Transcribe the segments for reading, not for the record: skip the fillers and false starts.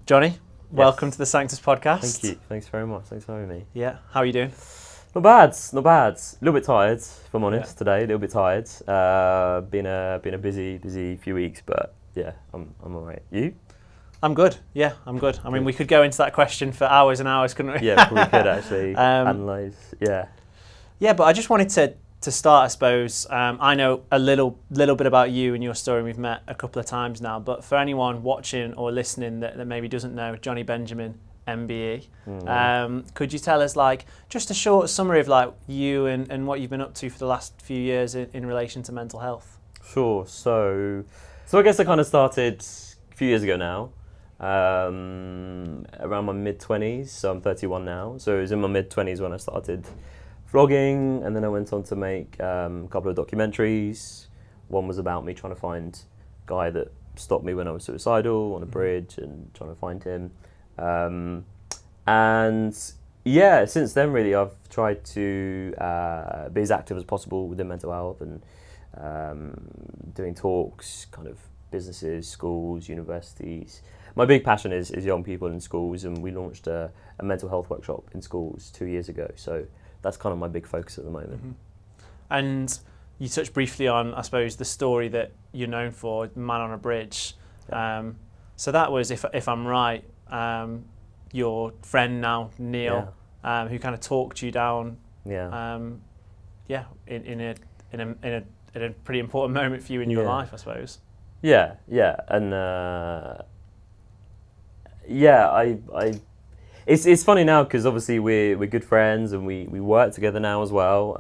Jonny, welcome to the Sanctus podcast. Thank you. Thanks very much. Thanks for having me. Yeah, how are you doing? Not bad. Not bad. A little bit tired, if I'm honest. Today, a little bit tired. Been a busy few weeks, but yeah, I'm alright. You? I'm good. Yeah, I'm good. I mean, we could go into that question for hours and hours, couldn't we? Yeah, we could actually analyse. Yeah. Yeah, but I just wanted to start, I suppose. I know a little bit about you and your story. We've met a couple of times now, but for anyone watching or listening that maybe doesn't know Jonny Benjamin, MBE, could you tell us just a short summary of you and what you've been up to for the last few years in relation to mental health? Sure. So I guess I kind of started a few years ago now, around my mid-20s. So I'm 31 now. So it was in my mid-20s when I started vlogging, and then I went on to make a couple of documentaries. One was about me trying to find a guy that stopped me when I was suicidal on a bridge and trying to find him. And yeah, since then really I've tried to be as active as possible within mental health and doing talks, kind of businesses, schools, universities. My big passion is young people in schools, and we launched a mental health workshop in schools 2 years ago. So that's kind of my big focus at the moment. Mm-hmm. And you touched briefly on, I suppose, the story that you're known for, Man on a Bridge. Yeah. So that was, if I'm right, your friend now, Neil, who kind of talked you down. Yeah. In a pretty important moment for you in your life, I suppose. Yeah, and It's funny now because obviously we're good friends and we work together now as well,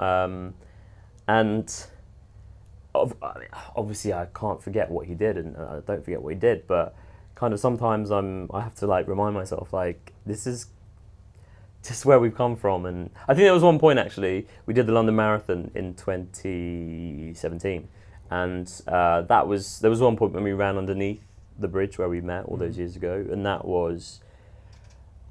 and obviously I can't forget what he did, and I don't forget what he did, but kind of sometimes I have to remind myself this is just where we've come from. And I think there was one point actually, we did the London Marathon in 2017, and there was one point when we ran underneath the bridge where we met all those years ago, and that was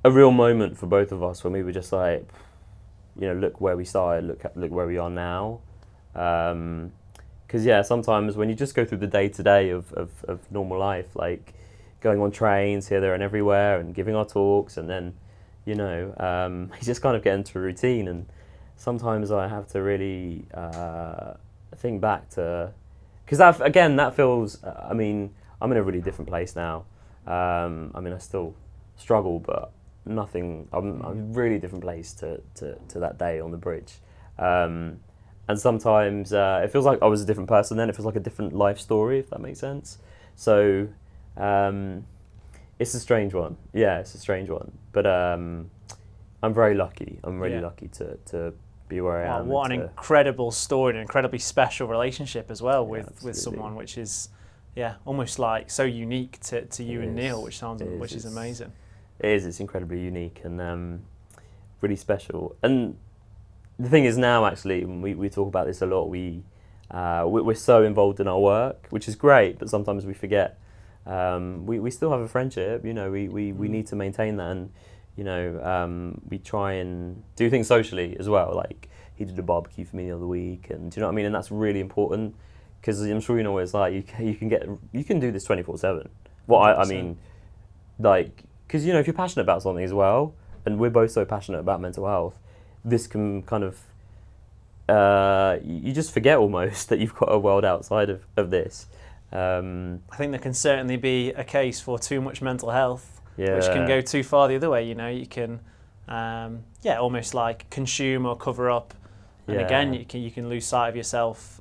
a real moment for both of us when we were just look where we started, look where we are now. Because sometimes when you just go through the day-to-day of normal life, going on trains here, there and everywhere and giving our talks, and then, you just kind of get into a routine, and sometimes I have to really think back to, because that feels, I'm in a really different place now. I still struggle, but nothing. I'm a really different place to that day on the bridge, and sometimes it feels like I was a different person then. It feels like a different life story, if that makes sense. So it's a strange one. Yeah, it's a strange one. But I'm very lucky. I'm really lucky to be where I am. What an incredible story, an incredibly special relationship as well with someone, which is almost so unique to you and Neil, which is amazing. It is. It's incredibly unique and really special. And the thing is now, actually, when we talk about this a lot, we're so involved in our work, which is great, but sometimes we forget. We still have a friendship. We need to maintain that, and we try and do things socially as well. Like he did a barbecue for me the other week, and do you know what I mean? And that's really important because I'm sure you know what it's like. You can do this 24/7. Because if you're passionate about something as well, and we're both so passionate about mental health, this can kind of you just forget almost that you've got a world outside of this. I think there can certainly be a case for too much mental health, which can go too far the other way. You can almost consume or cover up. And again, you can lose sight of yourself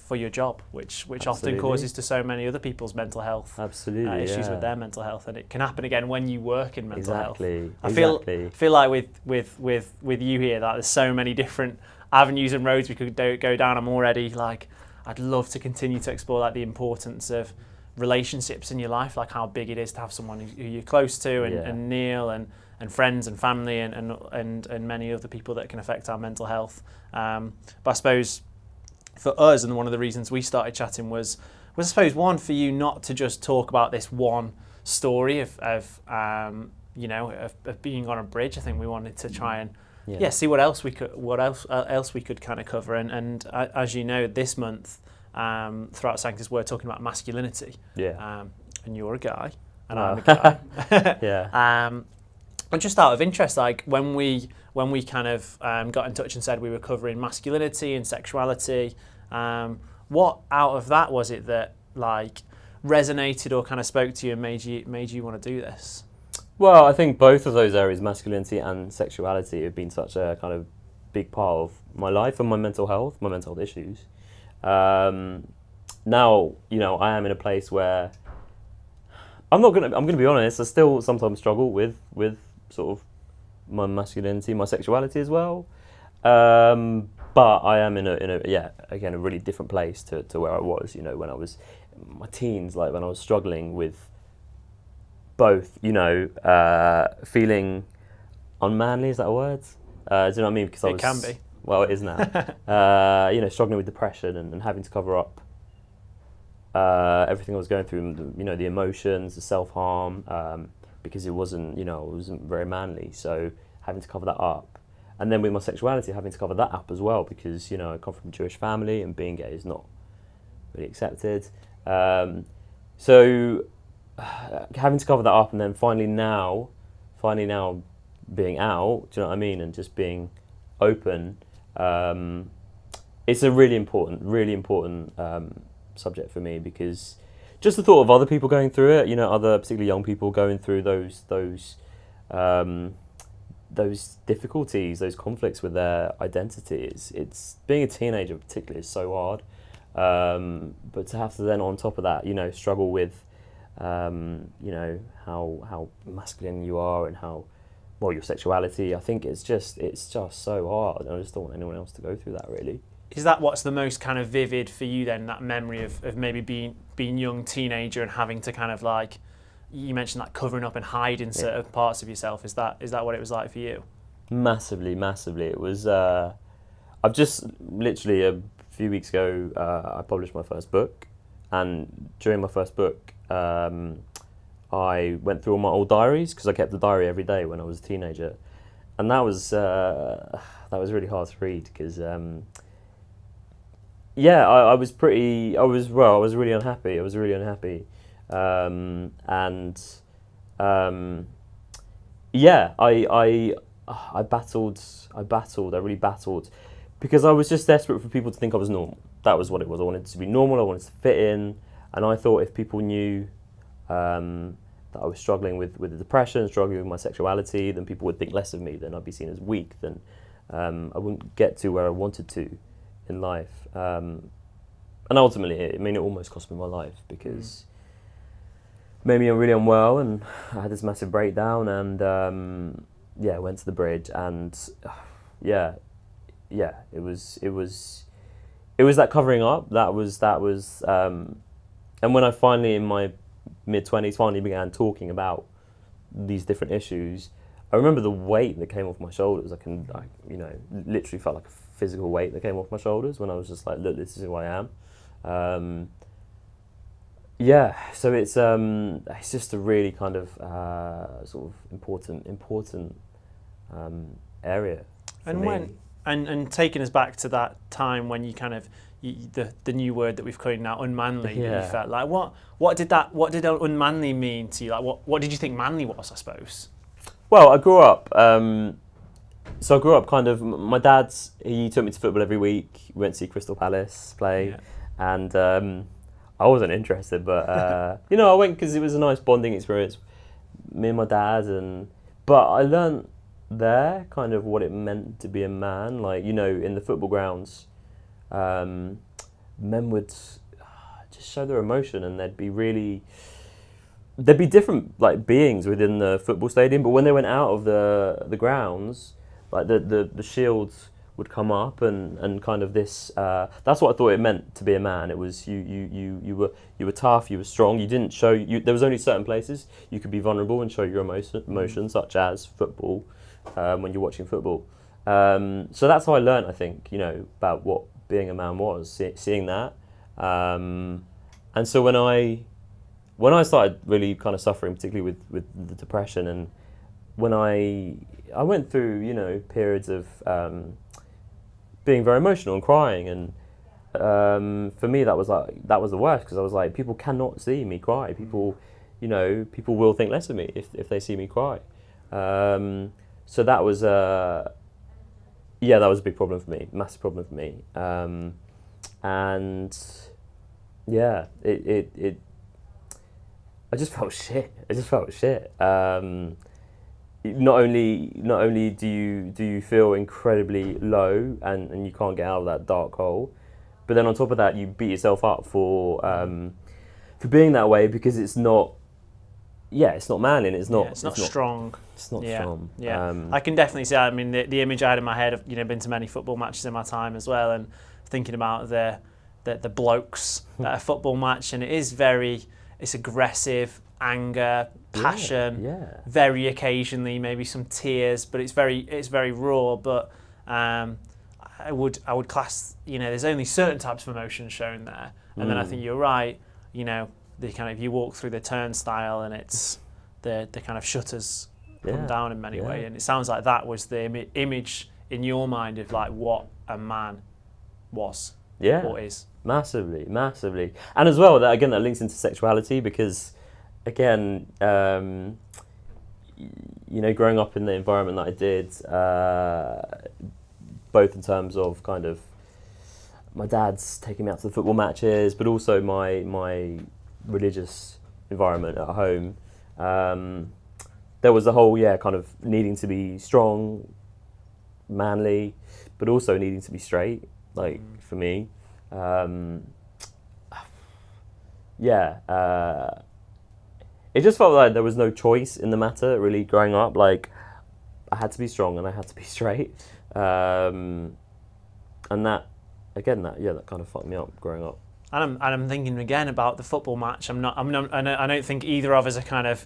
for your job, which often causes to so many other people's mental health issues with their mental health, and it can happen again when you work in mental health. I feel like with you here, there's so many different avenues and roads we could go down. I'm already I'd love to continue to explore the importance of relationships in your life, how big it is to have someone who you're close to, and Neil and friends and family and many other people that can affect our mental health. But I suppose for us, and one of the reasons we started chatting was I suppose one, for you not to just talk about this one story of being on a bridge. I think we wanted to try and see what else we could kind of cover. And as you know, this month throughout Sanctus we're talking about masculinity. And you're a guy. and I'm a guy. Yeah. And just out of interest, like when we kind of got in touch and said we were covering masculinity and sexuality, what out of that was it that like resonated or kind of spoke to you and made you want to do this? Well, I think both of those areas, masculinity and sexuality, have been such a kind of big part of my life and my mental health issues. Now, you know, I am in a place where I'm gonna be honest, I still sometimes struggle with sort of my masculinity, my sexuality as well. But I am in a really different place to where I was, you know, when I was in my teens, like when I was struggling with both, you know, feeling unmanly, is that a word? Do you know what I mean? Because it can be. Well, it is now. You know, struggling with depression and having to cover up everything I was going through, you know, the emotions, the self-harm, because it wasn't very manly, so having to cover that up. And then with my sexuality, having to cover that up as well, because, you know, I come from a Jewish family and being gay is not really accepted. So having to cover that up, and then finally now being out, do you know what I mean, and just being open, it's a really important subject for me, because just the thought of other people going through it, you know, other particularly young people going through those difficulties, those conflicts with their identity, it's being a teenager particularly is so hard, but to have to then on top of that, you know, struggle with you know, how masculine you are and how your sexuality, I think it's just so hard, and I just don't want anyone else to go through that, really. Is that what's the most kind of vivid for you then, that memory of maybe being young teenager and having to kind of, like, you mentioned that covering up and hiding certain parts of yourself, is that what it was like for you? Massively. It was, I've just literally a few weeks ago, I published my first book, and during my first book, I went through all my old diaries, because I kept a diary every day when I was a teenager, and that was really hard to read, because I was really unhappy. I really battled, because I was just desperate for people to think I was normal. That was what it was. I wanted to be normal, I wanted to fit in, and I thought if people knew that I was struggling with the depression, struggling with my sexuality, then people would think less of me, then I'd be seen as weak, then I wouldn't get to where I wanted to in life. And ultimately, it almost cost me my life, because it made me really unwell, and I had this massive breakdown, and went to the bridge, and it was that covering up, that was and when I finally, in my mid-20s, finally began talking about these different issues, I remember the weight that came off my shoulders. I literally felt like a physical weight that came off my shoulders when I was just like, look, this is who I am. So it's just a really kind of sort of important area for me. And taking us back to that time when you kind of the new word that we've coined now, unmanly. That you felt like, what did unmanly mean to you? Like, what did you think manly was, I suppose? Well, I grew up. So I grew up kind of. My dad's, he took me to football every week. We went to see Crystal Palace play, and I wasn't interested, but I went because it was a nice bonding experience. Me and my dad, but I learned there kind of what it meant to be a man. Like, in the football grounds, men would just show their emotion, and there'd be different like beings within the football stadium, but when they went out of the grounds, like the shields would come up, and kind of this that's what I thought it meant to be a man. It was you were tough, you were strong, you didn't show there was only certain places you could be vulnerable and show your emotions, such as football, when you're watching football. So that's how I learned, I think, about what being a man was, seeing that. And so when I started really kind of suffering, particularly with the depression, and when I went through, periods of being very emotional and crying, and for me that was the worst, because I was like, people cannot see me cry. People, you know, people will think less of me if they see me cry. So that was that was a big problem for me, massive problem for me. And yeah, it I just felt shit. Not only do you feel incredibly low and you can't get out of that dark hole, but then on top of that you beat yourself up for being that way, because it's not manly, and it's not strong. It's not strong. Yeah, I can definitely see. I mean, the image I had in my head, of, been to many football matches in my time as well, and thinking about the blokes at a football match, and it's aggressive, anger, passion, very occasionally maybe some tears, but it's very raw. But I would class, there's only certain types of emotions shown there, and then I think you're right. The kind of, you walk through the turnstile and it's the kind of shutters come down in many ways, and it sounds like that was the image in your mind of like what a man was, or is. Massively, and as well that links into sexuality, because again, growing up in the environment that I did, both in terms of kind of my dad's taking me out to the football matches, but also my religious environment at home, there was the whole kind of needing to be strong, manly, but also needing to be straight, like for me. It just felt like there was no choice in the matter really growing up. Like I had to be strong and I had to be straight, and that kind of fucked me up growing up. And I'm thinking again about the football match. I don't think either of us are kind of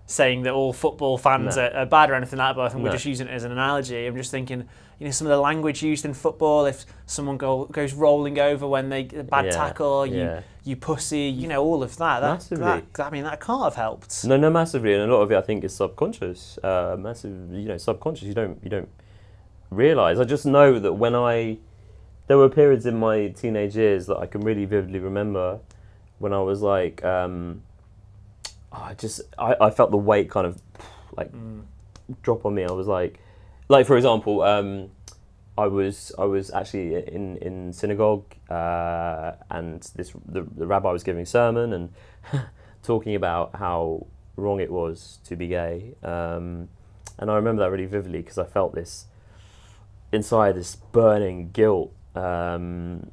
saying that all football fans are bad or anything like that, but I think we're just using it as an analogy. I'm just thinking, some of the language used in football, if someone goes rolling over when they bad tackle, you pussy, all of that. Massively. That can't have helped. No, massively, and a lot of it I think is subconscious. Subconscious. You don't realise. I just know that there were periods in my teenage years that I can really vividly remember when I was like, I felt the weight kind of like drop on me. I was like for example, I was actually in synagogue, and the rabbi was giving a sermon and talking about how wrong it was to be gay, and I remember that really vividly because I felt this burning guilt. And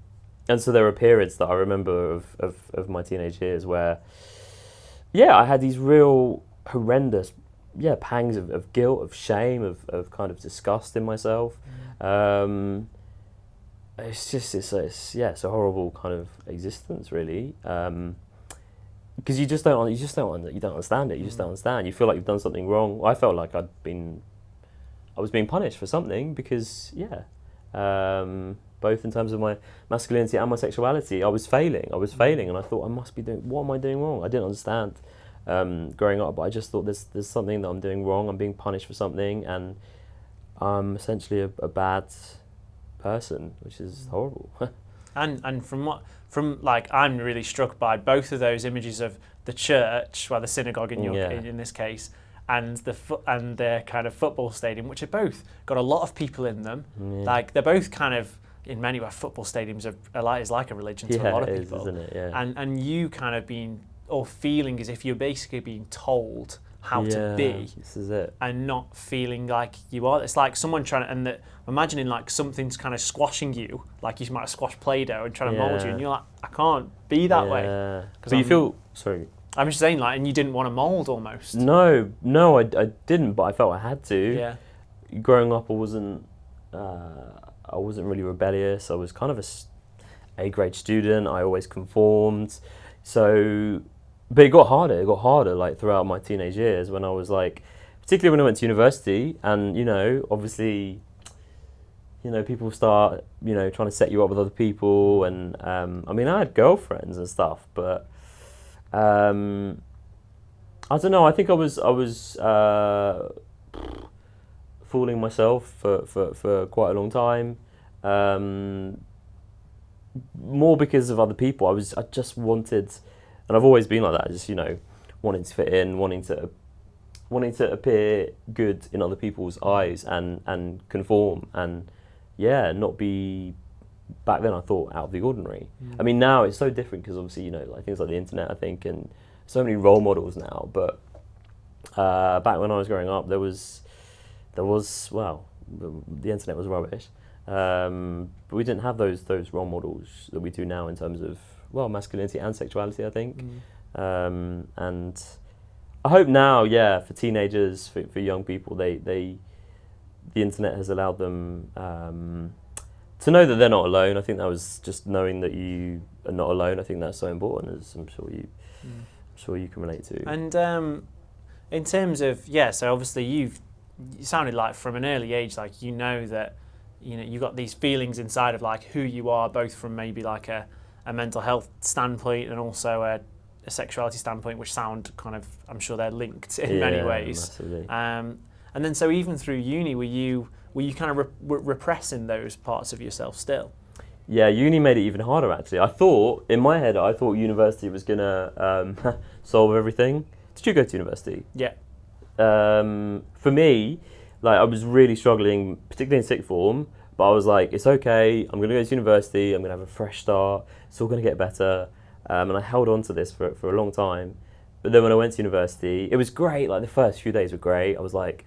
so there were periods that I remember of my teenage years where, I had these real horrendous, pangs of guilt, of shame, of kind of disgust in myself. It's a horrible kind of existence, really. Because you don't understand it. You just don't understand. You feel like you've done something wrong. I felt like I was being punished for something because, both in terms of my masculinity and my sexuality, I was failing, and I thought what am I doing wrong? I didn't understand growing up, but I just thought there's something that I'm doing wrong. I'm being punished for something, and I'm essentially a bad person, which is horrible. and I'm really struck by both of those images of the church, the synagogue in this case, and the kind of football stadium, which have both got a lot of people in them. Like they're both kind of, in many ways, football stadiums is like a religion to a lot of people, isn't it? Yeah. And you kind of feeling as if you're basically being told how to be. This is it. And not feeling like you are. It's like someone imagining like something's kind of squashing you, like you might have squashed Play-Doh and trying to mould you, and you're like, I can't be that way. But you feel, sorry. I'm just saying, and you didn't want to mould almost. No, I didn't, but I felt I had to. Yeah. Growing up, I wasn't really rebellious. I was kind of a grade student. I always conformed. So, but it got harder like throughout my teenage years when I was like, particularly when I went to university, and obviously, people start, trying to set you up with other people, and I had girlfriends and stuff, but I don't know. I think I was fooling myself for quite a long time. More because of other people. I just wanted, and I've always been like that. wanting to fit in, wanting to appear good in other people's eyes and conform and not be. Back then I thought out of the ordinary. I mean, now it's so different because obviously, you know, like things like the internet, I think, and so many role models now. But back when I was growing up, there was well, the internet was rubbish. But we didn't have those role models that we do now in terms of, well, masculinity and sexuality, I think. And I hope now, for teenagers, for young people, the internet has allowed them to know that they're not alone. I think that was just knowing that you are not alone. I think that's so important, as I'm sure you can relate to. And in terms of, so obviously you sounded like from an early age, like you know that, you know, you got these feelings inside of like who you are, both from maybe like a mental health standpoint and also a sexuality standpoint, which sound kind of, I'm sure they're linked in many ways. Massively. And then so even through uni, were you kind of repressing those parts of yourself still? Yeah, uni made it even harder actually. In my head, I thought university was gonna solve everything. Did you go to university? Yeah. For me, like I was really struggling, particularly in sixth form, but I was like, it's okay, I'm gonna go to university, I'm gonna have a fresh start, it's all gonna get better. And I held on to this for a long time. But then when I went to university, it was great, like the first few days were great. I was like,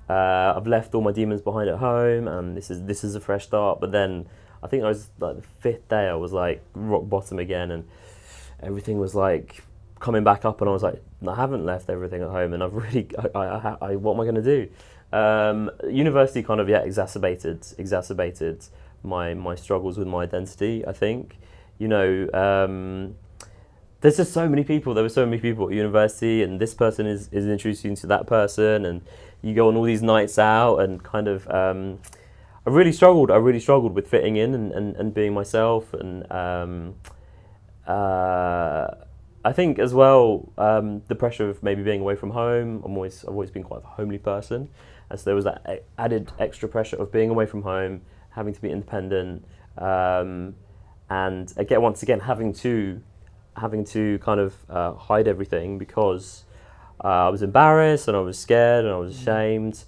I've left all my demons behind at home and this is a fresh start. But then I think I was like the fifth day I was like rock bottom again and everything was like coming back up and I was like, I haven't left everything at home and I've really, I what am I going to do? University kind of exacerbated my struggles with my identity, I think. You know, there's just so many people, there were so many people at university and this person is introducing you to that person and you go on all these nights out and kind of, I really struggled with fitting in and being myself and I think as well, the pressure of maybe being away from home, I've always been quite a homely person and so there was that added extra pressure of being away from home, having to be independent and again, once again, having to kind of hide everything because I was embarrassed and I was scared and I was ashamed.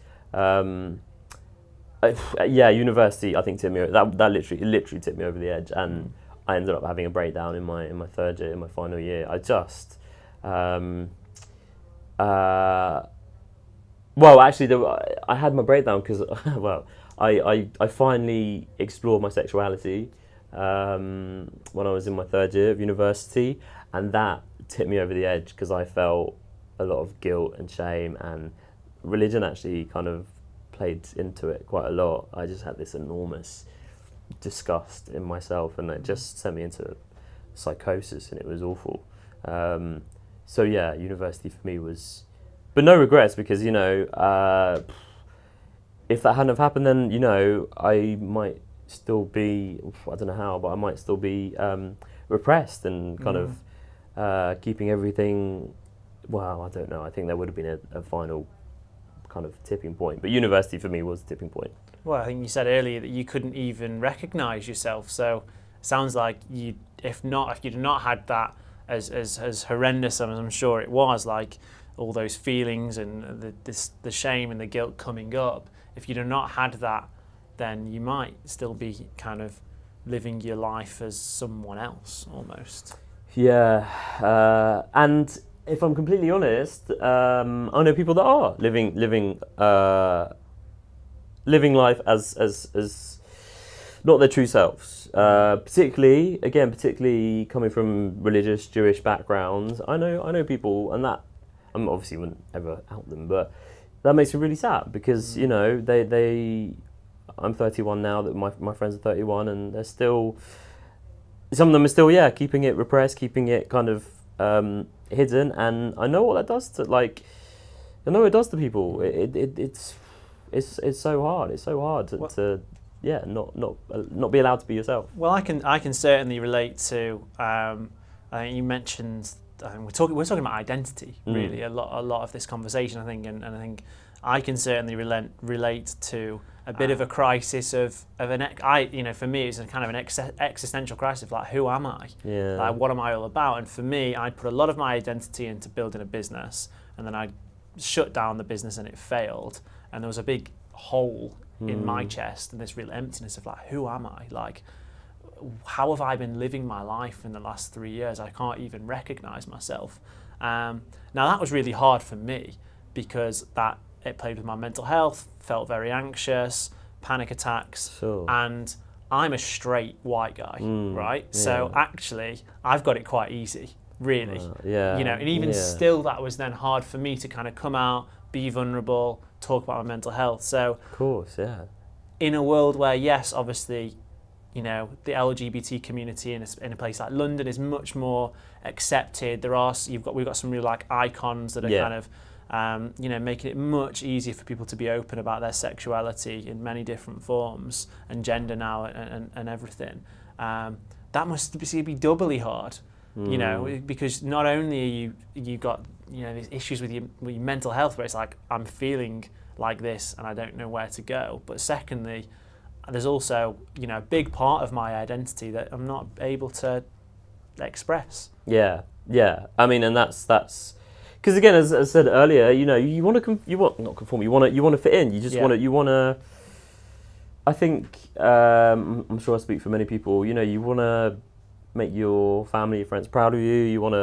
University I think tipped me that literally tipped me over the edge, and I ended up having a breakdown in my third year, in my final year. I just well, actually, I had my breakdown because well, I finally explored my sexuality when I was in my third year of university, and that tipped me over the edge because I felt a lot of guilt and shame, and religion actually kind of played into it quite a lot. I just had this enormous disgust in myself and it just sent me into psychosis and it was awful. So yeah, university for me was, but no regrets because, you know, if that hadn't have happened then, you know, I might still be, I don't know how, but I might still be repressed and kind of keeping everything, well, I don't know. I think there would have been a final kind of tipping point. But university for me was the tipping point. Well, I think you said earlier that you couldn't even recognise yourself. So it sounds like if you'd not had that as horrendous as I'm sure it was, like all those feelings and the shame and the guilt coming up, if you'd have not had that, then you might still be kind of living your life as someone else almost. Yeah, and if I'm completely honest, I know people that are living life as not their true selves. Particularly coming from religious Jewish backgrounds. I know people, and that I obviously wouldn't ever out them, but that makes me really sad because you know they. I'm 31 now. That my friends are 31, and they're still. Some of them are still keeping it repressed, keeping it kind of hidden, and I know what that does to I know it does to people. It's so hard. It's so hard to not be allowed to be yourself. Well, I can certainly relate to. I think you mentioned we're talking about identity really a lot of this conversation. I think and I think I can certainly relate to a bit of a crisis for me it's a kind of an existential crisis of like, who am I? Yeah. Like, what am I all about? And for me, I'd put a lot of my identity into building a business, and then I shut down the business and it failed, and there was a big hole in my chest and this real emptiness of like, who am I? Like, how have I been living my life in the last 3 years? I can't even recognize myself. Now that was really hard for me because it played with my mental health, felt very anxious, panic attacks, and I'm a straight white guy, right? Yeah. So actually, I've got it quite easy, really. And even still, that was then hard for me to kind of come out, be vulnerable, talk about my mental health. So, of course, yeah. In a world where, yes, obviously, the LGBT community in a place like London is much more accepted. We've got some real like icons that are kind of making it much easier for people to be open about their sexuality in many different forms and gender now and everything. That must be doubly hard, because not only you got these issues with your mental health where it's like, I'm feeling like this and I don't know where to go, but secondly, there's also a big part of my identity that I'm not able to express. Yeah. I mean, and that's because again, as I said earlier, you want to fit in. You just want to. I think I'm sure I speak for many people. You want to make your family, your friends proud of you. You want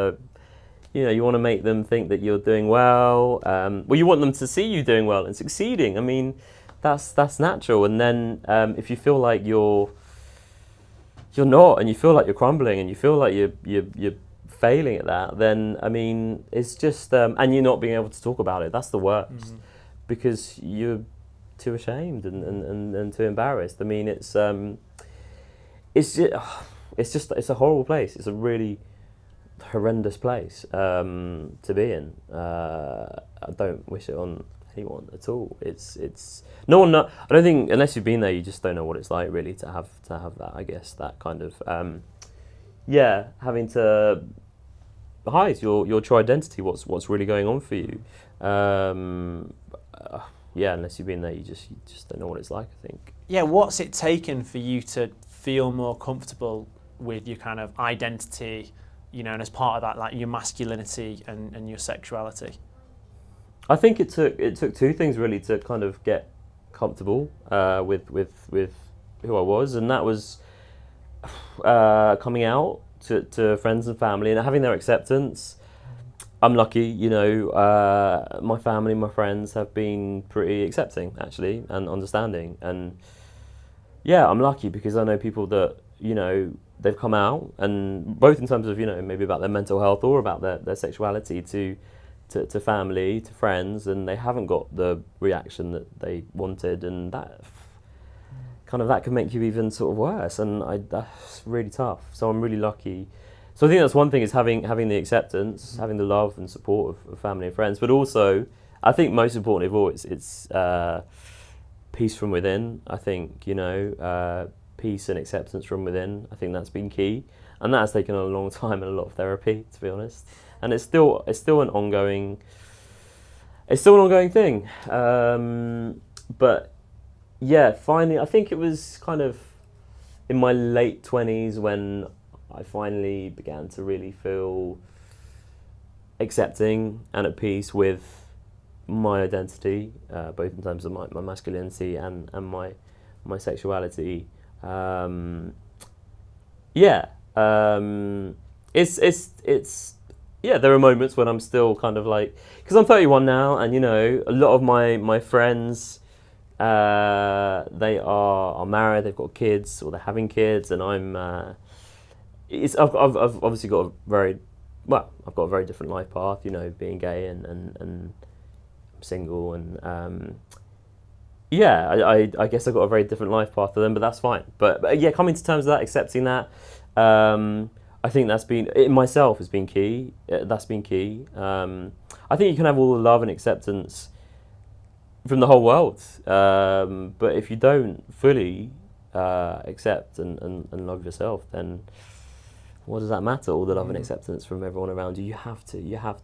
to make them think that you're doing well. You want them to see you doing well and succeeding. I mean, that's natural. And then if you feel like you're not, and you feel like you're crumbling, and you feel like you're failing at that, then I mean, it's just and you're not being able to talk about it. That's the worst, because you're too ashamed and too embarrassed. I mean, it's a horrible place. It's a really horrendous place to be in. I don't wish it on anyone at all. It's no one. I don't think, unless you've been there, you just don't know what it's like really to have that. I guess that kind of having to hide your true identity. What's really going on for you? Unless you've been there, you just don't know what it's like, I think. Yeah, what's it taken for you to feel more comfortable with your kind of identity, and as part of that, like your masculinity and your sexuality? I think it took two things really to kind of get comfortable with who I was, and that was coming out to friends and family and having their acceptance. I'm lucky, my family, my friends have been pretty accepting actually and understanding, and I'm lucky because I know people that they've come out, and both in terms of maybe about their mental health or about their sexuality to family, to friends, and they haven't got the reaction that they wanted, and that can make you even sort of worse, and that's really tough. So I'm really lucky. So I think that's one thing, is having the acceptance, having the love and support of family and friends, but also I think most importantly of all, it's peace from within. I think peace and acceptance from within. I think that's been key, and that has taken a long time and a lot of therapy, to be honest. And it's still an ongoing thing. But yeah, finally, I think it was kind of in my late 20s when I finally began to really feel accepting and at peace with my identity, both in terms of my masculinity and my sexuality. There are moments when I'm still kind of like, because I'm 31 now, and a lot of my friends, they are married, they've got kids, or they're having kids, and I've obviously got I've got a very different life path, being gay and I'm single, and I guess I've got a very different life path to them, but that's fine. But coming to terms with that, accepting that, I think that's been, it myself has been key. That's been key. I think you can have all the love and acceptance from the whole world, but if you don't fully accept and love yourself, then what does that matter? All the love and acceptance from everyone around you. You have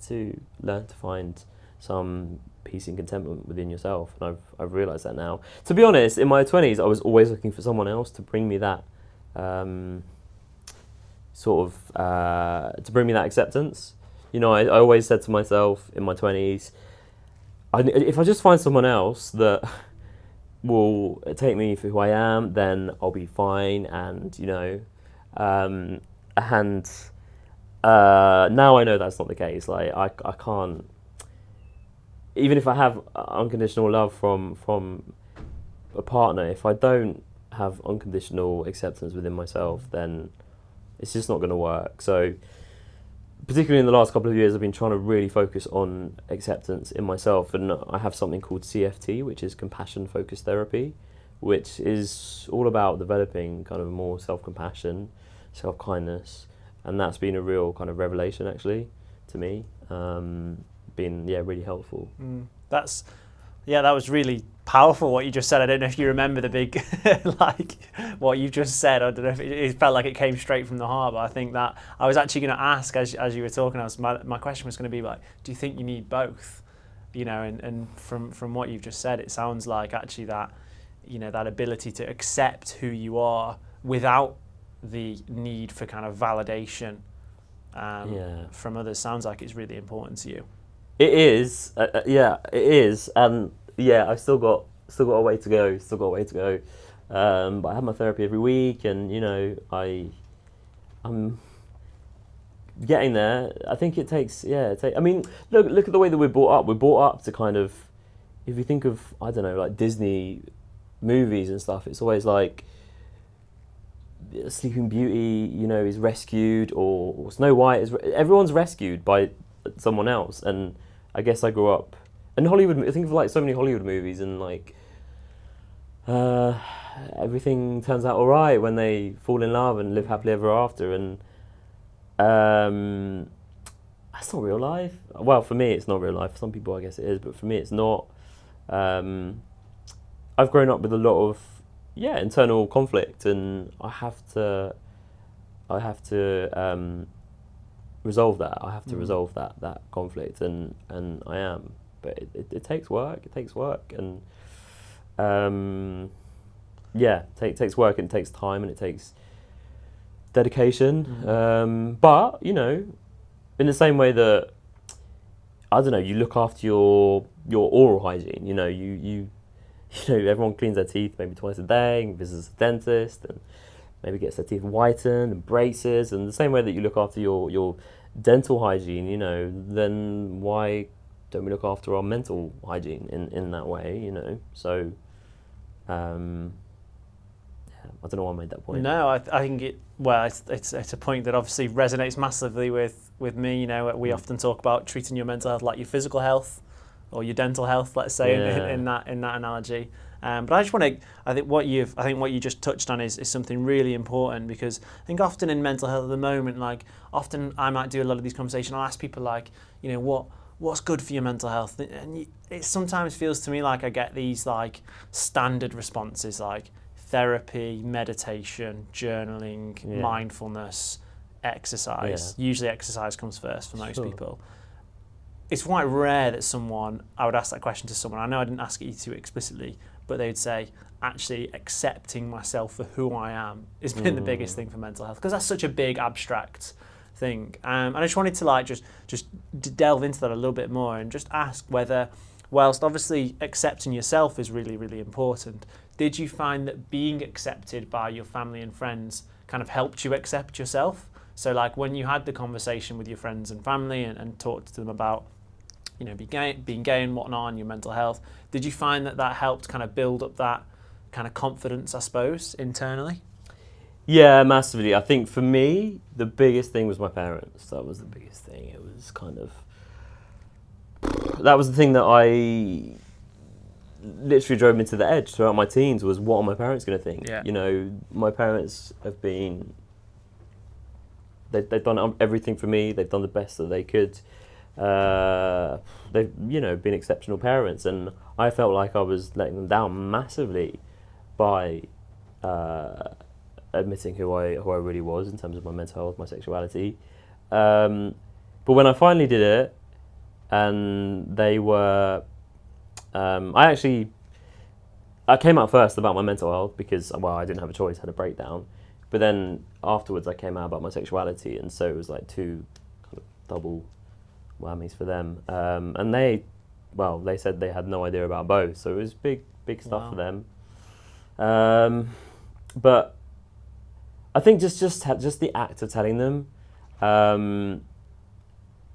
to learn to find some peace and contentment within yourself. And I've realised that now. To be honest, in my 20s, I was always looking for someone else to bring me that to bring me that acceptance. You know, I always said to myself in my 20s, if I just find someone else that will take me for who I am, then I'll be fine. And, you know, now I know that's not the case. Like, I can't, even if I have unconditional love from a partner, if I don't have unconditional acceptance within myself, then it's just not going to work. So particularly in the last couple of years, I've been trying to really focus on acceptance in myself, and I have something called CFT, which is compassion focused therapy, which is all about developing kind of more self-compassion, self-kindness, and that's been a real kind of revelation actually to me. Been really helpful. That was really powerful what you just said. I don't know if you remember the big like what you just said. I don't know if it felt like it came straight from the heart, but I think that I was actually going to ask as you were talking, my question was going to be like, do you think you need both? You know, and from what you've just said, it sounds like actually that, you know, that ability to accept who you are without the need for kind of validation from others sounds like it's really important to you. It is, it is, and I've still got a way to go. But I have my therapy every week, and you know, I'm getting there. I think it takes. I mean, look at the way that we're brought up. We're brought up to kind of, if you think of, I don't know, like Disney movies and stuff. It's always like Sleeping Beauty, you know, is rescued, or Snow White is. Everyone's rescued by someone else, and I guess I grew up in Hollywood. I think of like so many Hollywood movies, and like everything turns out all right when they fall in love and live happily ever after, and that's not real life. Well, for me, it's not real life. For some people, I guess it is, but for me, it's not. I've grown up with a lot of internal conflict, and I have to resolve that. I have to resolve that conflict, and I am. But it takes work. It takes work, and takes work, and it takes time, and it takes dedication. But you know, in the same way that I don't know, you look after your oral hygiene. You know, you know, everyone cleans their teeth maybe twice a day, and visits a dentist, and maybe gets their teeth whitened and braces. And the same way that you look after your dental hygiene, you know, then why don't we look after our mental hygiene in that way, you know? So, I don't know why I made that point. No, I think it's a point that obviously resonates massively with me. You know, we often talk about treating your mental health like your physical health or your dental health, let's say, in that analogy. But I just want to. I think what you just touched on is something really important, because I think often in mental health at the moment, like often I might do a lot of these conversations. I'll ask people like, you know, what's good for your mental health, and it sometimes feels to me like I get these like standard responses like therapy, meditation, journaling, mindfulness, exercise. Usually exercise comes first for most people. It's quite rare that I would ask that question to someone. I know I didn't ask it too explicitly, but they would say, actually accepting myself for who I am has been the biggest thing for mental health, because that's such a big abstract thing. And I just wanted to like just delve into that a little bit more and just ask whether, whilst obviously accepting yourself is really, really important, did you find that being accepted by your family and friends kind of helped you accept yourself? So like when you had the conversation with your friends and family and talked to them about, you know, being gay and whatnot, and your mental health, did you find that helped kind of build up that kind of confidence, I suppose, internally? Yeah, massively. I think for me, the biggest thing was my parents. That was the biggest thing. It was kind of, that was the thing that I literally drove me to the edge throughout my teens, was what are my parents going to think? Yeah. You know, my parents have been, they've done everything for me. They've done the best that they could. They've, you know, been exceptional parents, and I felt like I was letting them down massively by admitting who I really was in terms of my mental health, my sexuality. But when I finally did it, and they were. I came out first about my mental health because, well, I didn't have a choice, I had a breakdown. But then afterwards I came out about my sexuality, and so it was like two kind of double whammies for them. And they said they had no idea about both, so it was big stuff for them. But I think just the act of telling them,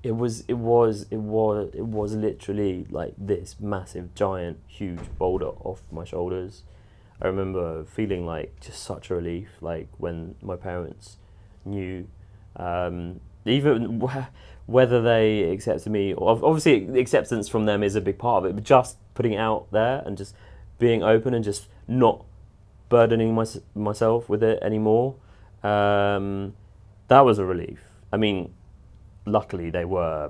it was literally like this massive, giant, huge boulder off my shoulders. I remember feeling like just such a relief, like when my parents knew, even whether they accepted me, or obviously acceptance from them is a big part of it, but just putting it out there and just being open and just not burdening myself with it anymore, that was a relief. I mean, luckily they were,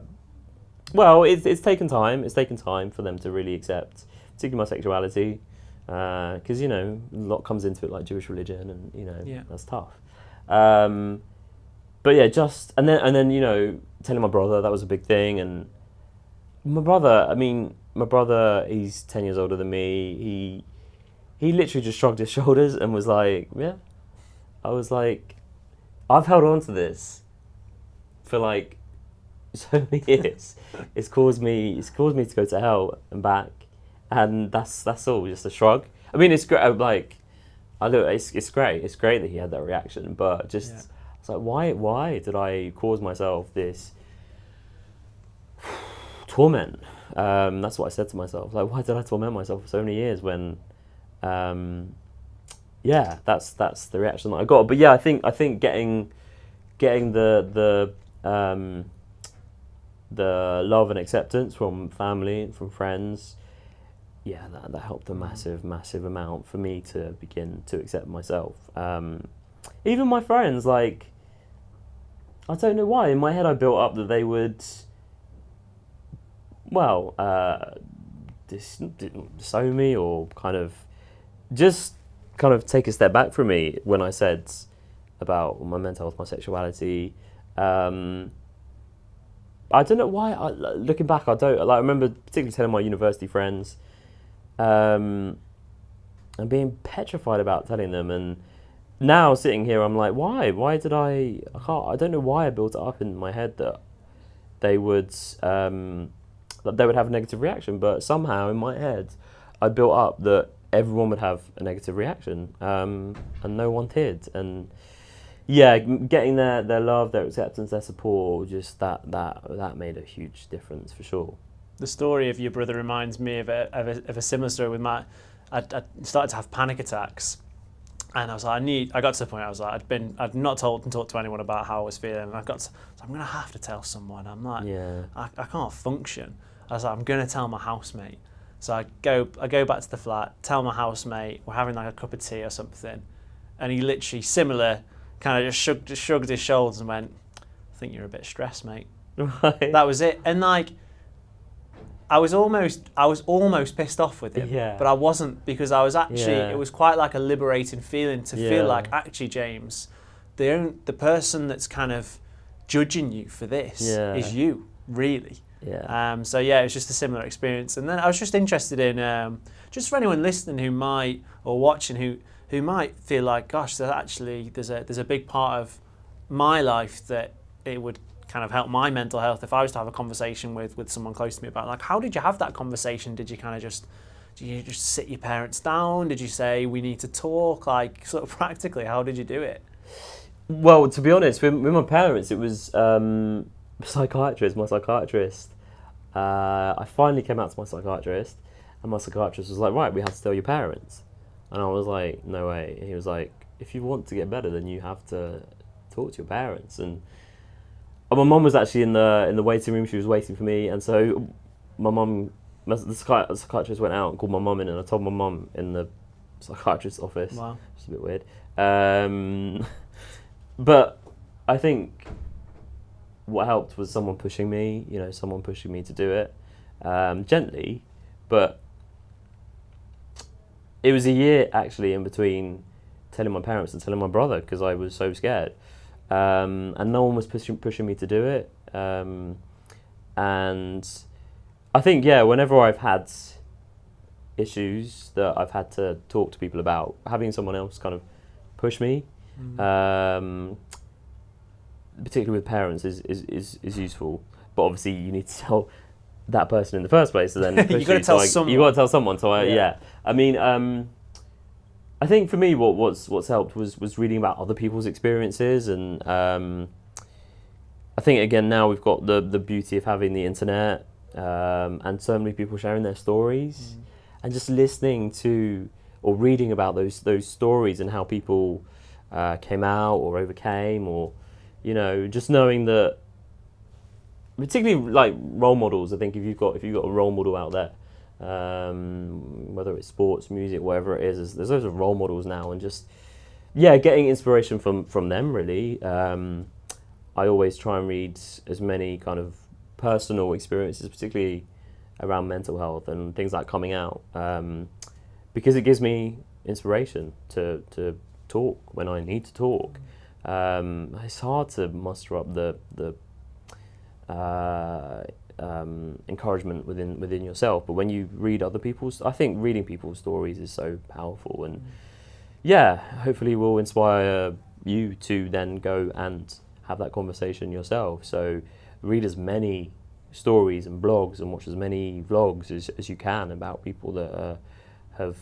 well, it's taken time. It's taken time for them to really accept, particularly my sexuality, because, you know, a lot comes into it, like Jewish religion, and, you know, that's tough. But yeah, and then, you know, telling my brother, that was a big thing. And my brother, he's 10 years older than me. He literally just shrugged his shoulders and was like, yeah. I was like, I've held on to this for like so many years. It's caused me to go to hell and back, and that's all, just a shrug. I mean, it's great. Like, it's great. It's great that he had that reaction, but just it's like, why did I cause myself this torment? That's what I said to myself. Like, why did I torment myself for so many years when, that's the reaction that I got. But yeah, I think getting the love and acceptance from family and from friends, that helped a massive amount for me to begin to accept myself. Even my friends, like, I don't know why, in my head I built up that they would, disown me, or kind of take a step back from me when I said about my mental health, my sexuality. I don't know why. Looking back, I remember particularly telling my university friends, and being petrified about telling them. And now sitting here, I'm like, why? Why did I don't know why I built it up in my head that they would have a negative reaction. But somehow in my head, I built up that everyone would have a negative reaction, and no one did. And yeah, getting their love, their acceptance, their support, just that made a huge difference for sure. The story of your brother reminds me of a similar story with I started to have panic attacks, and I was like, I got to the point I was like, I'd not talked to anyone about how I was feeling, and I'm going to have to tell someone. I'm like, I can't function. I was like, I'm going to tell my housemate. So I go back to the flat, tell my housemate we're having like a cup of tea or something, and he literally similar kind of just shrugged his shoulders and went, I think you're a bit stressed, mate. Right. That was it. And like, I was almost pissed off with him, but I wasn't, because I was actually, it was quite like a liberating feeling to feel like, actually, James, the person that's kind of judging you for this is you, really. So yeah, it was just a similar experience. And then I was just interested in, just for anyone listening who might, or watching, who might feel like, gosh, there's a big part of my life that it would kind of help my mental health if I was to have a conversation with someone close to me about, like, how did you have that conversation? Did you just sit your parents down? Did you say, we need to talk? Like, sort of practically, how did you do it? Well, to be honest, with my parents, it was my psychiatrist. I finally came out to my psychiatrist, and my psychiatrist was like, right, we have to tell your parents. And I was like, no way. And he was like, if you want to get better, then you have to talk to your parents. And my mum was actually in the waiting room. She was waiting for me, and so the psychiatrist went out and called my mum in, and I told my mum in the psychiatrist's office. Wow. It's a bit weird. But I think what helped was someone pushing me to do it, gently. But it was a year actually in between telling my parents and telling my brother, because I was so scared. And no one was pushing me to do it. And I think, yeah, whenever I've had issues that I've had to talk to people about, having someone else kind of push me, particularly with parents, is useful. But obviously, you need to tell that person in the first place, and then push you got to tell someone. You got to tell someone. So yeah. I mean, I think for me, what's helped was reading about other people's experiences, and I think again now we've got the beauty of having the internet, and so many people sharing their stories, and just listening to or reading about those stories and how people came out or overcame, or just knowing that, particularly like role models. I think if you've got a role model out there, whether it's sports, music, whatever it is, there's loads of role models now, and just getting inspiration from them really. I always try and read as many kind of personal experiences, particularly around mental health and things like coming out, because it gives me inspiration to talk when I need to talk. It's hard to muster up the encouragement within yourself, but when you read other people's, I think reading people's stories is so powerful, and hopefully will inspire you to then go and have that conversation yourself. So read as many stories and blogs and watch as many vlogs as you can about people that have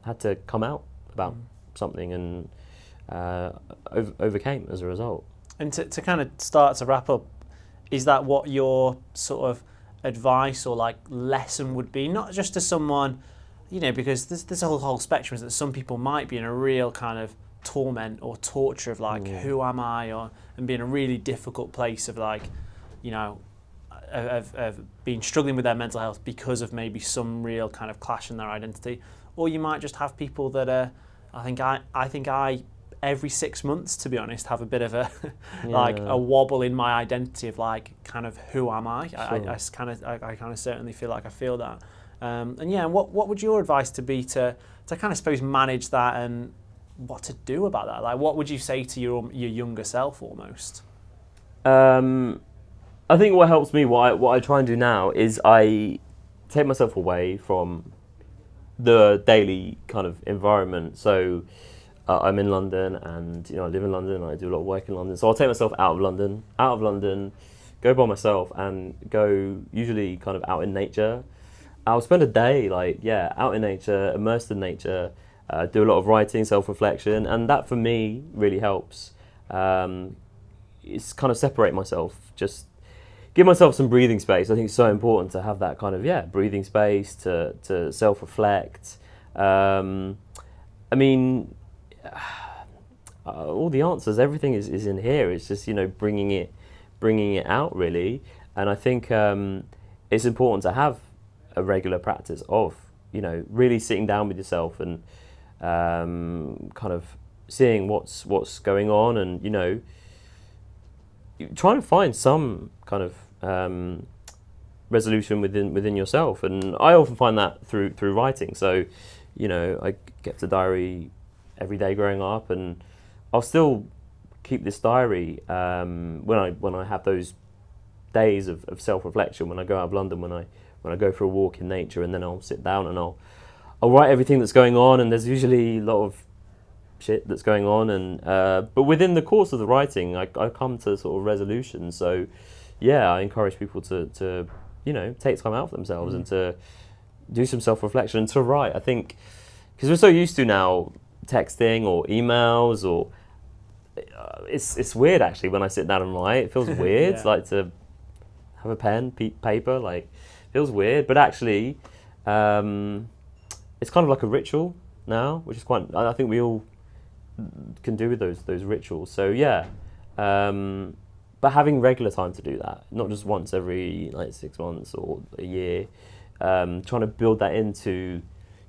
had to come out about something and overcame as a result. And to kind of start to wrap up, is that what your sort of advice or like lesson would be? Not just to someone, because there's a whole spectrum that some people might be in a real kind of torment or torture of like, who am I, and be in a really difficult place of like, of being struggling with their mental health because of maybe some real kind of clash in their identity. Or you might just have people that are, I think I every 6 months, to be honest, have a bit of a like a wobble in my identity of like kind of who am I? Sure. I kind of certainly feel like I feel that. And what would your advice to be to kind of suppose manage that, and what to do about that? Like, what would you say to your younger self almost? I think what helps me, what I try and do now, is I take myself away from the daily kind of environment. So I'm in London, and I live in London, and I do a lot of work in London. So I'll take myself out of London, go by myself, and go usually kind of out in nature. I'll spend a day out in nature, immersed in nature, do a lot of writing, self-reflection, and that for me really helps. It's kind of separate myself, just give myself some breathing space. I think it's so important to have that kind of breathing space to self-reflect. I mean, all the answers, everything is in here. It's just bringing it out really, and I think it's important to have a regular practice of really sitting down with yourself and kind of seeing what's going on, and trying to find some kind of resolution within yourself. And I often find that through writing. So I kept a diary every day growing up, and I'll still keep this diary when I have those days of self-reflection, when I go out of London, when I go for a walk in nature, and then I'll sit down and I'll write everything that's going on. And there's usually a lot of shit that's going on, and but within the course of the writing, I come to sort of resolutions. So I encourage people to take time out for themselves and to do some self-reflection and to write. I think because we're so used to now texting or emails, or it's weird actually when I sit down and write. It feels weird, like to have a pen, paper, like feels weird. But actually, it's kind of like a ritual now, which is quite. I think we all can do with those rituals. So but having regular time to do that, not just once every 6 months or a year. Trying to build that into,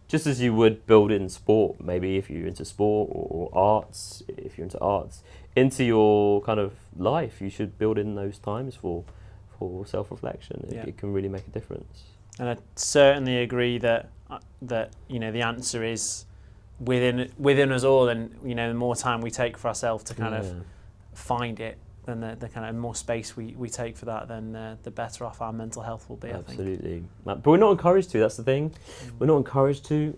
just as you would build in sport, maybe if you're into sport, or arts, if you're into arts, into your kind of life, you should build in those times for self-reflection. It can really make a difference. And I certainly agree that the answer is within us all, and the more time we take for ourselves to kind of find it, the kind of more space we take for that, then the better off our mental health will be. Absolutely. I think. But we're not encouraged to. That's the thing. We're not encouraged to.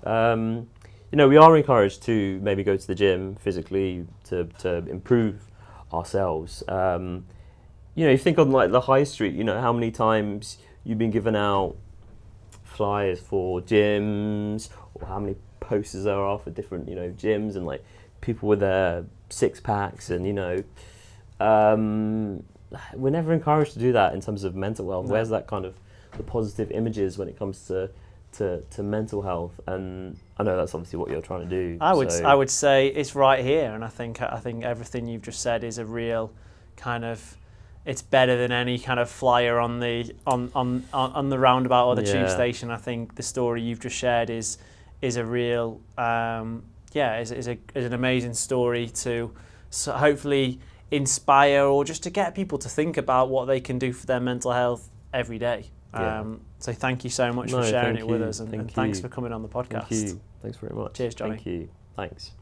We are encouraged to maybe go to the gym physically to improve ourselves. You think on like the high street, how many times you've been given out flyers for gyms, or how many posters there are for different, gyms, and like people with their 6-packs, and we're never encouraged to do that in terms of mental health. No. Where's that kind of the positive images when it comes to mental health? And I know that's obviously what you're trying to do. I would say it's right here, and I think everything you've just said is a real kind of. It's better than any kind of flyer on the roundabout or the tube station. I think the story you've just shared is a real is an amazing story to hopefully inspire, or just to get people to think about what they can do for their mental health every day. So thank you so much for sharing it with us, and thanks for coming on the podcast. Thank you. Thanks very much. Cheers, Jonny. Thank you. Thanks.